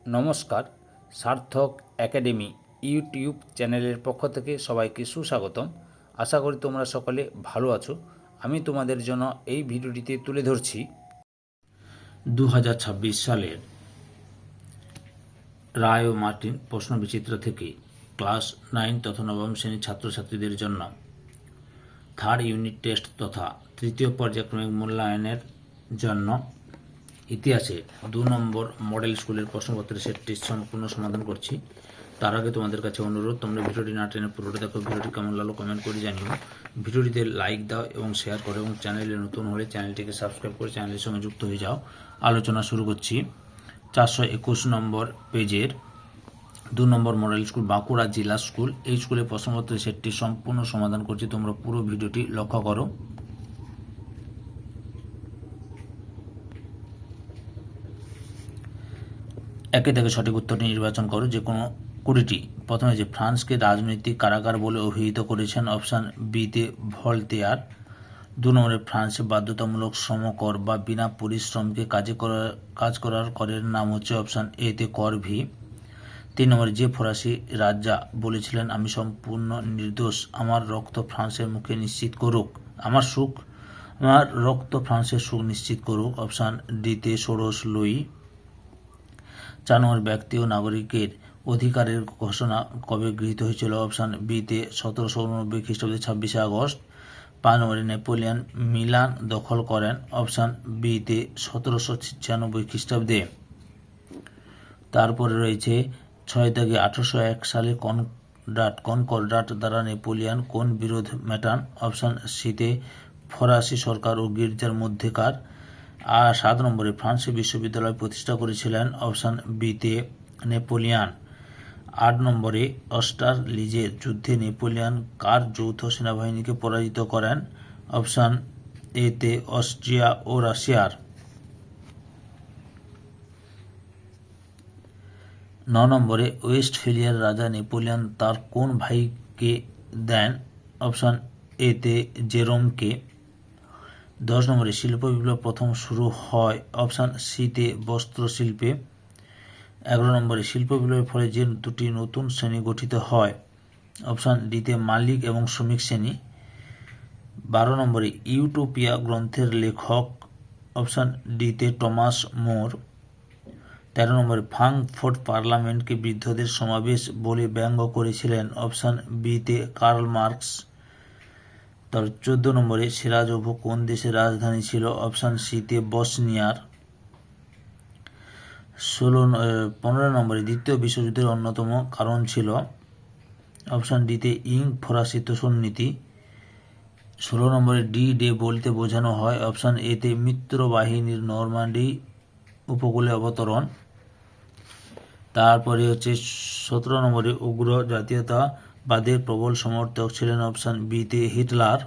নমস্কার, সার্থক academy YouTube চ্যানেলের পক্ষ থেকে সবাইকে সুস্বাগতম। আশা করি তোমরা সকলে ভালো আছো। আমি তোমাদের জন্য এই ভিডিওটিতে তুলে ধরছি 2026 সালের রায় ও মার্টিন প্রশ্নবিচিত্র থেকে ক্লাস 9 তথা নবম শ্রেণীর ছাত্রছাত্রীদের জন্য থার্ড ইউনিট টেস্ট তথা তৃতীয় পর্যায়ক্রমিক মূল্যায়নের জন্য ইতিহাসে 2 নম্বর মডেল স্কুলের প্রশ্নপত্রের সেটটি সম্পূর্ণ সমাধান করছি। তার আগে তোমাদের কাছে অনুরোধ, তোমরা ভিডিওটি না টেনে পুরোটা দেখো। ভিডিওটি কেমন লাগলো কমেন্ট করে জানিও। ভিডিওটিতে লাইক দাও এবং শেয়ার করো, এবং চ্যানেলে নতুন হলে চ্যানেলটিকে সাবস্ক্রাইব করে চ্যানেলের সঙ্গে যুক্ত হয়ে যাও। আলোচনা শুরু করছি। 421 নম্বর পেজের 2 নম্বর মডেল স্কুল বাঁকুড়া জেলা স্কুল, এই স্কুলের প্রশ্নপত্রের সেটটি সম্পূর্ণ সমাধান করছি। তোমরা পুরো ভিডিওটি লক্ষ্য করো। একে থেকে সঠিক উত্তরটি নির্বাচন করো, যে কোনো 20টি। প্রথমে যে ফ্রান্সকে রাজনৈতিক কারাগার বলে অভিহিত করেছেন, অপশান বিতে ভলতেয়ার। 2 নম্বরে ফ্রান্সে বাধ্যতামূলক শ্রমকর বা বিনা পরিশ্রমকে কাজ করার করের নাম হচ্ছে, অপশান এতে কর ভি। 3 নম্বরে যে ফরাসি রাজা বলেছিলেন, আমি সম্পূর্ণ নির্দোষ, আমার রক্ত ফ্রান্সের মুখে নিশ্চিত করুক, আমার রক্ত ফ্রান্সের সুখ নিশ্চিত করুক, অপশান ডিতে সোরস লুই। 4 নম্বর ব্যক্তি ও নাগরিকের অধিকারের ঘোষণা কবে গৃহীত হয়েছিল, অপশান বিতে 1789 খ্রিস্টাব্দে 26শে আগস্ট। 5 নম্বরে নেপোলিয়ন মিলান দখল করেন, অপশান বিতে 1796 খ্রিস্টাব্দে। তারপরে রয়েছে 6 থেকে 1801 সালে কনকর্ডাট দ্বারা নেপোলিয়ন কোন বিরোধ মেটান, অপশান সিতে ফরাসি সরকার ও গির্জার মধ্যেকার। আর 7 নম্বরে ফ্রান্সে বিশ্ববিদ্যালয় প্রতিষ্ঠা করেছিলেন, অপশান বিতে নেপোলিয়ন। 8 নম্বরে অস্টারলিজের যুদ্ধে নেপোলিয়ন কার যৌথ সেনাবাহিনীকে পরাজিত করেন, অপশান এতে অস্ট্রিয়া ও রাশিয়ার। 9 নম্বরে ওয়েস্টফেলিয়ার রাজা নেপোলিয়ন তার কোন ভাইকে দেন, অপশান এতে জেরোমকে। 10 নম্বরে শিল্প বিপ্লব প্রথম শুরু হয়, অপশান সিতে বস্ত্র শিল্পে। 11 নম্বরে শিল্প বিপ্লবের ফলে যে দুটি নতুন শ্রেণী গঠিত হয়, অপশান ডিতে মালিক এবং শ্রমিক শ্রেণী। 12 নম্বরে ইউটোপিয়া গ্রন্থের লেখক, অপশান ডিতে টমাস মোর। 13 নম্বরে ফ্রাঙ্কফুর্ট পার্লামেন্টকে বৃদ্ধদের সমাবেশ বলে ব্যঙ্গ করেছিলেন, অপশান বিতে কার্ল মার্কস। 14 নম্বরে সেরাজোভো কোন দেশের রাজধানী ছিল, অপশান সিতে বসনিয়ার। 15 নম্বরে দ্বিতীয় বিশ্বযুদ্ধের অন্যতম কারণ ছিল, অপশান ডিতে ফরাসি তোষণ নীতি। 16 নম্বরে ডি ডে বলতে বোঝানো হয়, অপশান এতে মিত্র বাহিনীর নরমান্ডি উপকূলে অবতরণ। তারপরে হচ্ছে 17 নম্বরে উগ্র জাতীয়তাবাদের প্রবল সমর্থক ছিলেন, অপশান বিতে হিটলার।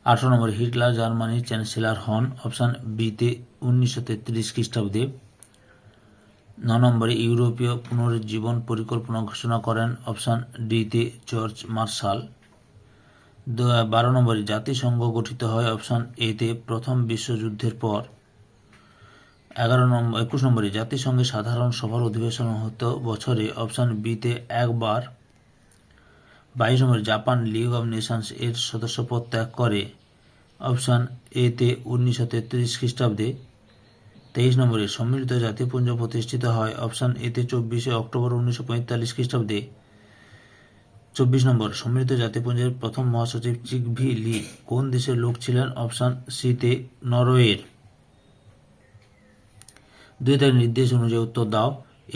18 নম্বরে হিটলার জার্মানির চ্যান্সেলর হন, অপশান বিতে 1933 খ্রিস্টাব্দে। 9 নম্বরে ইউরোপীয় পুনরুজ্জীবন পরিকল্পনা ঘোষণা করেন, অপশান ডিতে জর্জ মার্শাল। 12 নম্বরে জাতিসংঘ গঠিত হয়, অপশান এতে প্রথম বিশ্বযুদ্ধের পর। 21 নম্বরে জাতিসংঘের সাধারণ সভার অধিবেশন হতো বছরে, অপশান বিতে একবার। 22 নম্বরে জাপান লিগ অব নেশনস এর সদস্যপদ ত্যাগ করে, অপশান এতে 1933 খ্রিস্টাব্দে। 23 নম্বরে সম্মিলিত জাতিপুঞ্জ প্রতিষ্ঠিত হয়, অপশান এতে 24শে অক্টোবর 1945 খ্রিস্টাব্দে। 24 নম্বর সম্মিলিত জাতিপুঞ্জের প্রথম মহাসচিব চিকভি লি কোন দেশের লোক ছিলেন, অপশান সিতে নরওয়ের। 2 থেকে নির্দেশ অনুযায়ী উত্তর দাও,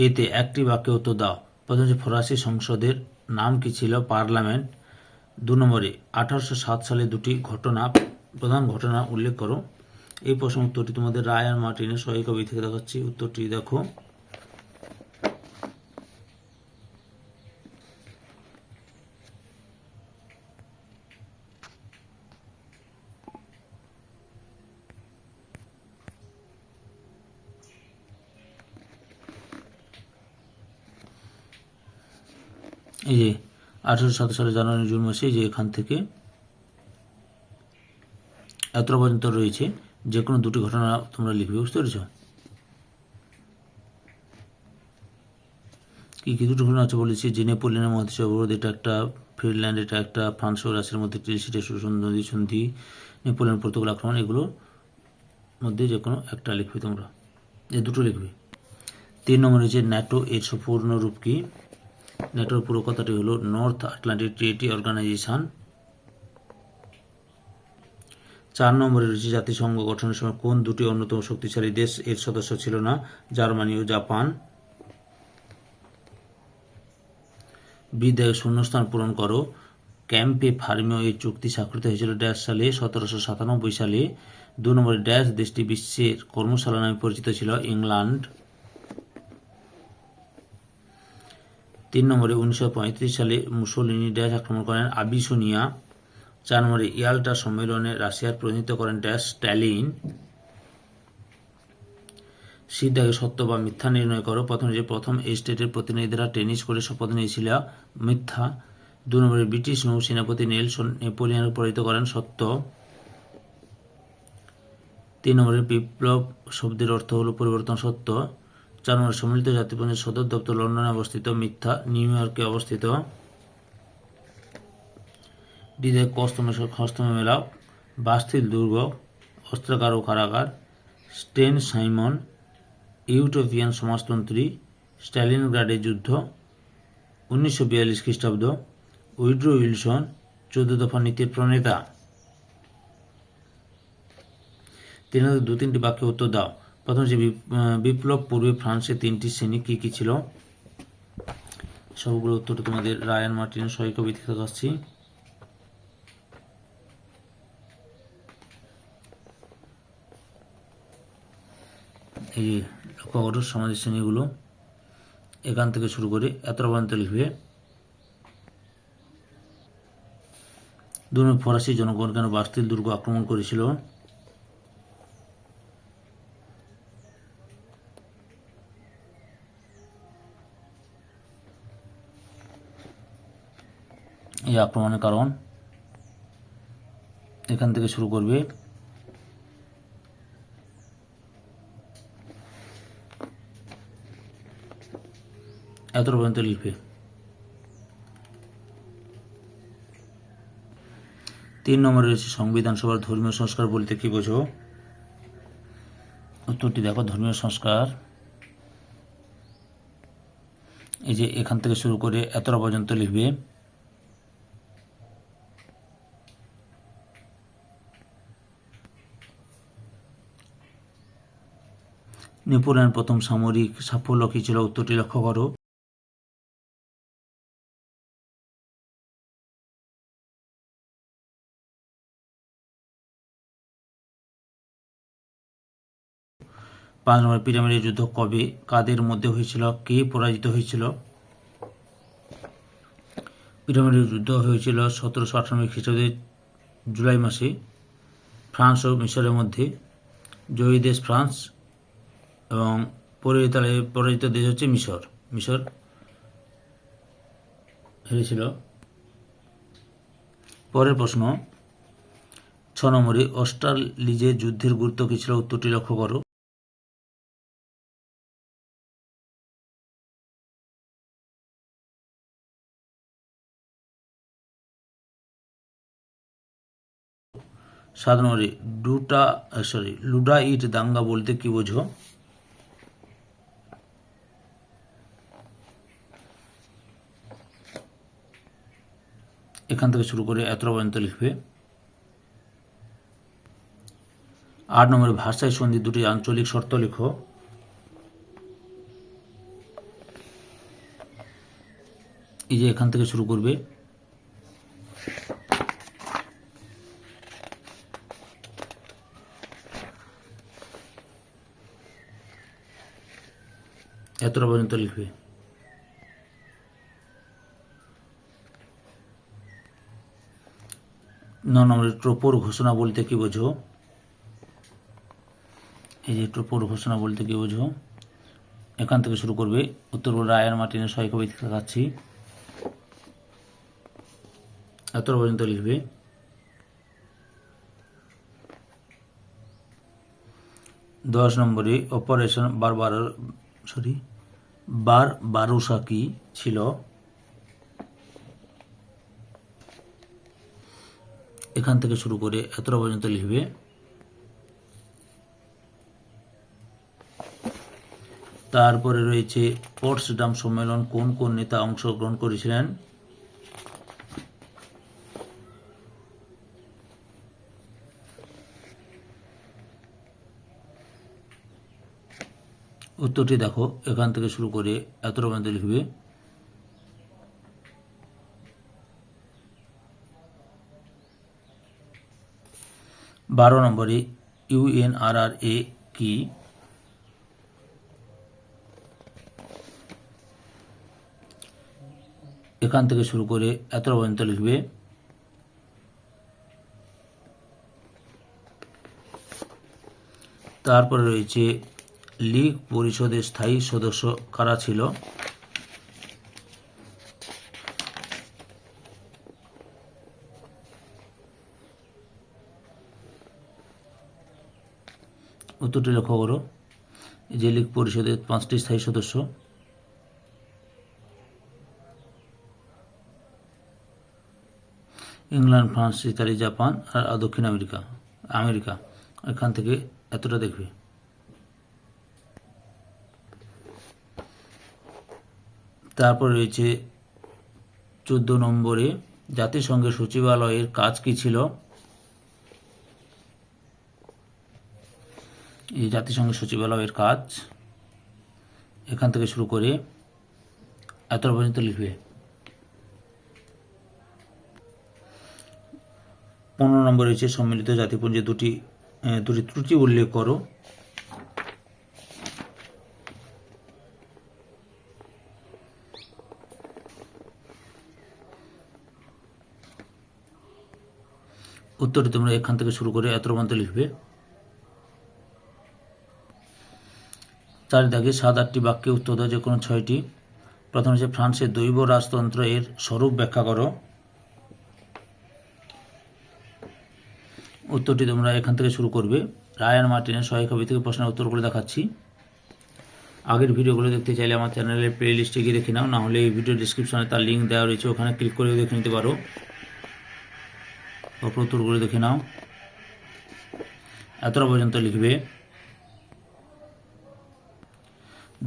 এতে একটি বাক্যে উত্তর দাও। প্রথম যে ফরাসি সংসদের নাম কি ছিল, পার্লামেন্ট। 2 নম্বরে 1807 সালে দুটি প্রধান ঘটনা উল্লেখ করো। এই প্রশ্ন উত্তরটি তোমাদের রায় আর মার্টিনের সহায়িকা বই থেকে দেখাচ্ছি। উত্তরটি দেখো। এই যে 1807 সালে জানুয়ারি জুন মাসে, যে এখান থেকে এত পর্যন্ত রয়েছে, যে কোনো দুটি ঘটনা তোমরা লিখবে, বুঝতে পেরেছ। কী কী দুটো ঘটনা আছে বলেছি যে নেপোলিয়নের মহাদেশীয় অবরোধ, এটা একটা, ফিনল্যান্ড এটা একটা, ফ্রান্স ও রাশিয়ার মধ্যে ট্রিসিটে নদী সন্ধি, নেপোলিয়ন পর্তুগাল আক্রমণ, এগুলোর মধ্যে যে কোনো একটা লিখবে তোমরা, এই দুটো লিখবে। 3 নম্বর হচ্ছে ন্যাটো, এর সম্পূর্ণ রূপ কি? ন্যাটোর পুরো কথাটি হলো নর্থ আটলান্টিক ট্রিটি অর্গানাইজেশন। 4 নম্বরে রয়েছে জাতিসংঘ গঠনের সময় কোন দুটি অন্যতম শক্তিশালী দেশ এর সদস্য ছিল না? জার্মানি ও জাপান। বিদায় শূন্যস্থান পূরণ করো। ক্যাম্পে ফার্মিও এই চুক্তি স্বাক্ষরিত হয়েছিল ড্যাশ সালে? 1797 সালে। 2 নম্বরে ড্যাশ দেশটি বিশ্বের কর্মশালা নামে পরিচিত ছিল? ইংল্যান্ড। 3 নম্বরে 1935 সালে মুসোলিনি ড্যাশ আক্রমণ করেন? আবিসিনিয়া। 4 নম্বরে ইয়াল্টা সম্মেলনে রাশিয়ার প্রতিনিধিত্ব করেন ড্যাশ? স্ট্যালিন। সিদ্ধাকে সত্য বা মিথ্যা নির্ণয় করো। প্রথম এই স্টেটের প্রতিনিধিরা টেনিস করে শপথ নিয়েছিল? মিথ্যা। 2 নম্বরে ব্রিটিশ নৌ সেনাপতি নেলসন নেপোলিয়নকে পরাজিত করেন? সত্য। 3 নম্বরে বিপ্লব শব্দের অর্থ হলো পরিবর্তন? সত্য। 4 নম্বরে সম্মিলিত জাতিপুঞ্জের সদর দপ্তর লন্ডনে অবস্থিত? মিথ্যা। নিউ ইয়র্কে অবস্থিত। দ্বিতীয় খস্তমে মেলা, বাস্তিল দুর্গ, অস্ত্রাগার ও কারাগার, স্টেন সাইমন, ইউটোপিয়ান সমাজতন্ত্রী, স্ট্যালিনগ্রাডের যুদ্ধ, 1942 খ্রিস্টাব্দ, উইড্রো উইলসন, 14 দফা নীতির প্রণেতা। 2-3টি বাক্যে উত্তর দাও। প্রথম যে বিপ্লব পূর্বে ফ্রান্সের 3টি শ্রেণী কী কী ছিল? সবগুলো উত্তরটা তোমাদের রায়ান মার্টিনের সহি কবিতা থেকে আসছি। এই যে লক্ষ্য করো সমাজের শ্রেণীগুলো, এখান থেকে শুরু করে এত পর্যন্ত লিখবে। 2 নম্বর ফরাসি জনগণ কেন বাস্তিল দুর্গ আক্রমণ করেছিল? এই আক্রমণের কারণ, এখান থেকে শুরু করবে। এত পর্যন্ত লিখবে। 3 নম্বরে রয়েছে সংবিধান সভার ধর্মীয় সংস্কার বলতে কি বোঝো? উত্তরটি দেখো, ধর্মীয় সংস্কার এই যে এখান থেকে শুরু করে এতটা পর্যন্ত লিখবে। নেপোলিয়ন প্রথম সামরিক সাফল্য কী ছিল? উত্তরটি লক্ষ্য করো। পাঁচ নম্বর পিরামিডের যুদ্ধ কবে কাদের মধ্যে হয়েছিল? কে পরাজিত হয়েছিল? পিরামিডের যুদ্ধ হয়েছিল 1798 খ্রিস্টাব্দের জুলাই মাসে ফ্রান্স ও মিশরের মধ্যে। জয়ী দেশ ফ্রান্স এবং পরাজিত দেশ হচ্ছে মিশর। মিশর হেরেছিল। পরের প্রশ্ন 6 নম্বরে অস্টারলিজের যুদ্ধের গুরুত্ব কী ছিল? উত্তরটি লক্ষ্য করো। সাধারণত লুডাইট দাঙ্গা বলতে কি বোঝো? এখান থেকে শুরু করে এত পর্যন্ত লিখবে। 8 নম্বরে ভার্সাই সন্ধি দুটি আঞ্চলিক শর্ত লিখো। এই যে এখান থেকে শুরু করবে। এতটা পর্যন্ত লিখবে। 9 নম্বরে ট্রোপোর ঘোষণা বলতে কি বোঝো? এই যে ট্রোপোর ঘোষণা বলতে কি বোঝো, এখান থেকে শুরু করবে। উত্তর রায়ান মার্টিনের সহি কবিতা দেখাচ্ছি। এতটা পর্যন্ত লিখবে। 10 নম্বরে অপারেশন বারুসা কি ছিল? এখান থেকে শুরু করে এতটা পর্যন্ত লিখবে। তারপরে রয়েছে পোটসডাম সম্মেলন কোন কোন নেতা অংশগ্রহণ করেছিলেন? উত্তরটি দেখো, এখান থেকে শুরু করে এতটা পর্যন্ত লিখবে। বারো নম্বরে UNRRA কি? এখান থেকে শুরু করে এতটা পর্যন্ত লিখবে। তারপরে রয়েছে লীগ পরিষদের স্থায়ী সদস্য কারা ছিল? উত্তরটি লক্ষ্য করো, যে লীগ পরিষদের 5টি স্থায়ী সদস্য। ইংল্যান্ড, ফ্রান্স, ইতালি, জাপান আর দক্ষিণ আমেরিকা। এখান থেকে এতটা দেখবে। তারপর রয়েছে 14 নম্বরে জাতিসংঘের সচিবালয়ের কাজ কি ছিল? এই জাতিসংঘের সচিবালয়ের কাজ এখান থেকে শুরু করে এতটা পর্যন্ত লিখবে। 15 নম্বর রয়েছে সম্মিলিত জাতিপুঞ্জের দুটি ত্রুটি উল্লেখ করো। উত্তরটি তোমরা এখান থেকে শুরু করে এতটা পর্যন্ত লিখবে। 4 দাগে 7-8টি বাক্যে উত্তর দাও যে কোনো 6টি। প্রথম হচ্ছে ফ্রান্সের দৈব রাজতন্ত্র এর স্বরূপ ব্যাখ্যা করো। উত্তরটি তোমরা এখান থেকে শুরু করবে। রায়ান মার্টিনের সহায়িকা ভিত্তিক প্রশ্নের উত্তরগুলো দেখাচ্ছি। আগের ভিডিওগুলো দেখতে চাইলে আমার চ্যানেলের প্লে লিস্টে গিয়ে দেখে নাও, না হলে এই ভিডিও ডিসক্রিপশনে তার লিঙ্ক দেওয়া রয়েছে, ওখানে ক্লিক করে দেখে নিতে পারো। উত্তরগুলো দেখে নাও। এতটা পর্যন্ত লিখবে।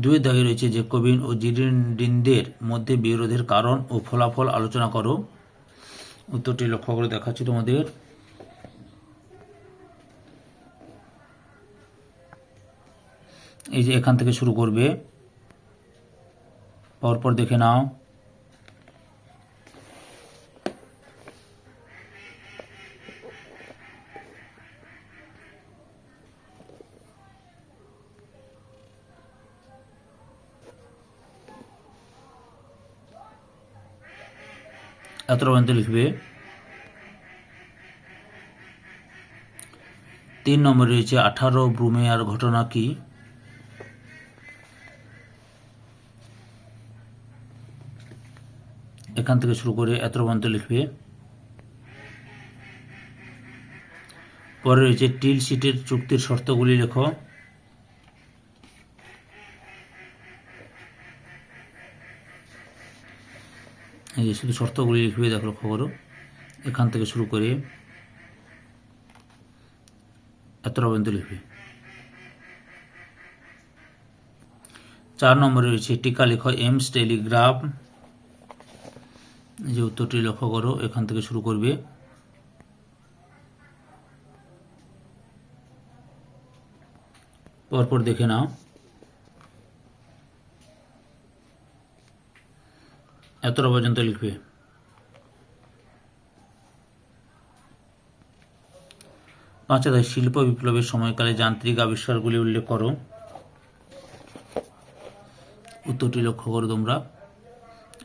2 দাগে রয়েছে জ্যাকোবিন ও জিরোডিনদের মধ্যে বিরোধের কারণ ও ফলাফল আলোচনা করো। উত্তরটি লক্ষ্য করে দেখাচ্ছি তোমাদের। এই যে এখান থেকে শুরু করবে, পরপর দেখে নাও। এতটা পর্যন্ত লিখবে। 3 নম্বরে রয়েছে 18 ব্রুমেয়ার ঘটনা কি? এখান থেকে শুরু করে এতটা পর্যন্ত লিখবে। পরে রয়েছে টিলসিটের চুক্তির শর্তগুলি লেখো। এই যে শুধু শর্তগুলি লিখবে, দেখো লক্ষ্য করো। এখান থেকে শুরু করে এতটা পর্যন্ত লিখবে। 4 নম্বরে রয়েছে টিকা লেখো এমস টেলিগ্রাফ। যে উত্তরটি লক্ষ্য করো, এখান থেকে শুরু করবে। পরপর দেখে নাও। এতটা পর্যন্ত লিখবে। 5 শিল্প বিপ্লবের সময়কালে যান্ত্রিক আবিষ্কারগুলি উল্লেখ করো। উত্তরটি লক্ষ্য করো তোমরা।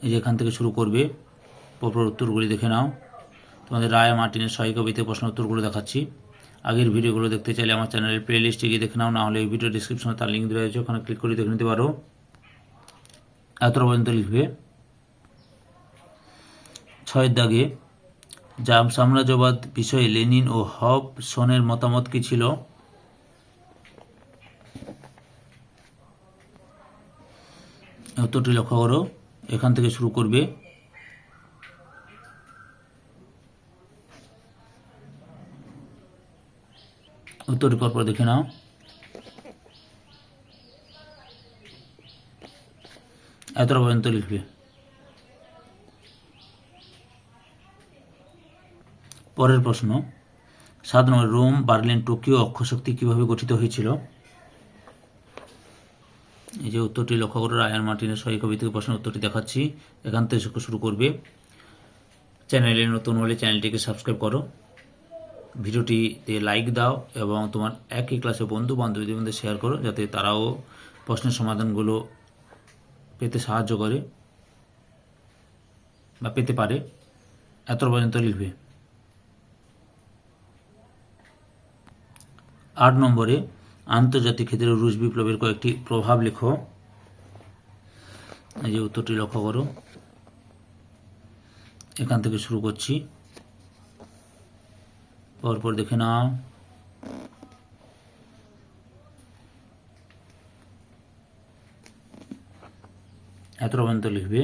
এই যে এখান থেকে শুরু করবে, পরপর উত্তরগুলি দেখে নাও। তোমাদের রায় মার্টিনের সহায়িকা ভিত্তিক প্রশ্ন উত্তরগুলো দেখাচ্ছি। আগের ভিডিওগুলো দেখতে চাইলে আমার চ্যানেলের প্লে লিস্টে গিয়ে দেখে নাও, না হলে এই ভিডিও ডিসক্রিপশনে তার লিঙ্ক দেওয়া রয়েছে, ওখানে ক্লিক করে দেখে নিতে পারো। এতটা পর্যন্ত লিখবে। 6 দাগে সাম্রাজ্যবাদ বিষয়ে লেনিন ও হবসনের মতামত কি ছিল? উত্তরটি লক্ষ্য করো, এখান থেকে শুরু করবে। উত্তরটি পরপর দেখে নাও। এতটা পর্যন্ত লিখবে। পরের প্রশ্ন, 7 নম্বর, রোম, বার্লিন, টোকিও অক্ষশক্তি কিভাবে গঠিত হয়েছিল? এই যে উত্তরটি লক্ষ্য করো, রায়ান মার্টিনের সহি কবি থেকে প্রশ্নের উত্তরটি দেখাচ্ছি, এখান থেকে শুরু করবে। চ্যানেলে নতুন হলে চ্যানেলটিকে সাবস্ক্রাইব করো, ভিডিওটিতে লাইক দাও এবং তোমার একই ক্লাসে বন্ধু বান্ধবীদের মধ্যে শেয়ার করো, যাতে তারাও প্রশ্নের সমাধানগুলো পেতে সাহায্য করে বা পেতে পারে। এত পর্যন্ত লিখবে। 8 নম্বরে, আন্তর্জাতিক ক্ষেত্রে রুশ বিপ্লবের কয়েকটি প্রভাব লেখো। এই যে উত্তরটি লক্ষ্য করো, এখান থেকে শুরু করছি, পরপর দেখে নাও। এত পর্যন্ত লিখবে।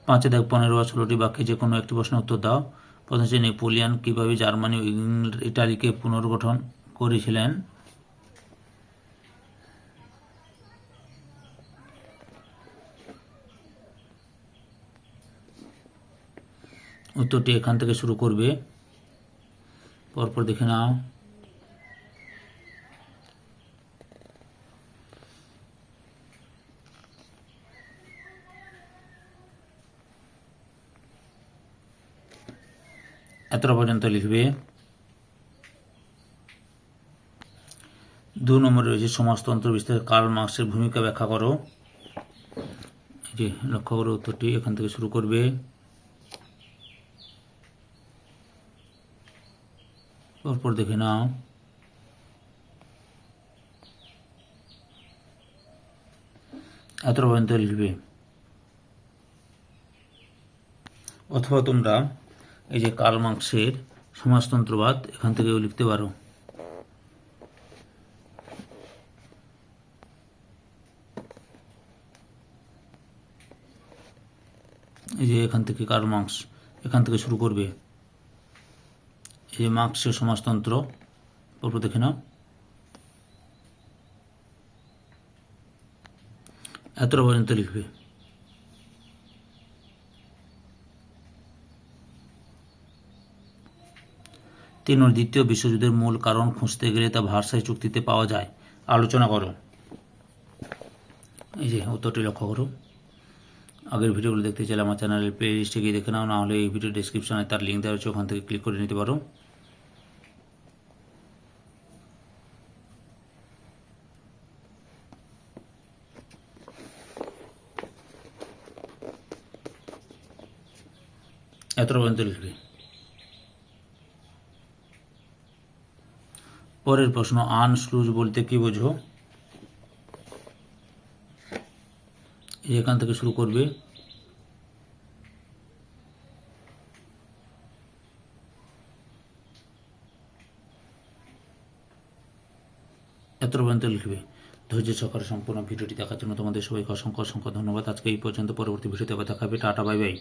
5 দাগ 15 বা 16টি বাক্যে যে কোনো একটি প্রশ্নের উত্তর দাও। প্রথম হচ্ছে, নেপোলিয়ন কিভাবে জার্মানি ও ইটালিকে পুনর্গঠন করেছিলেন? উত্তরটি এখান থেকে শুরু করবে, পরপর দেখে নাও। এতটা পর্যন্ত লিখবে। 2 নম্বরে রয়েছে, সমাজতন্ত্র বিস্তারে কার্ল মার্ক্সের ভূমিকা ব্যাখ্যা করো। এই যে লক্ষ্য করো, উত্তরটি এখান থেকে শুরু করবে, পরপর দেখে নাও। এতটা পর্যন্ত লিখবে। অথবা তোমরা এই যে কার্ল মার্ক্সের সমাজতন্ত্রবাদ, এখান থেকেও লিখতে পারো। এই যে এখান থেকে কার্ল মার্ক্স, এখান থেকে শুরু করবে। এই যে মার্ক্সের সমাজতন্ত্র, পরপর দেখে নাও। এতটা পর্যন্ত লিখবে। 3 দ্বিতীয় বিশ্বযুদ্ধের মূল কারণ খুঁজতে গেলে তা ভার্সাই চুক্তিতে পাওয়া যায়, আলোচনা করো। এই যে উত্তরটি লক্ষ্য করো। আগের ভিডিওগুলো দেখতে চাইলে আমার চ্যানেলের প্লে লিস্টে গিয়ে দেখে নাও, না হলে এই ভিডিও ডেসক্রিপশনে তার লিঙ্ক দেওয়া রয়েছে, ওখান থেকে ক্লিক করে নিতে পারো। এতটা পর্যন্ত লিখবে। পরের প্রশ্ন, আনশ্লুজ বলতে কি বোঝো? এখান থেকে শুরু করবে। এতটা পর্যন্ত লিখবে। ধৈর্য সহকারে সম্পূর্ণ ভিডিওটি দেখার জন্য তোমাদের সবাইকে অসংখ্য অসংখ্য ধন্যবাদ। আজকে এই পর্যন্ত, পরবর্তী ভিডিওতে আবার দেখা হবে। Tata, bye bye.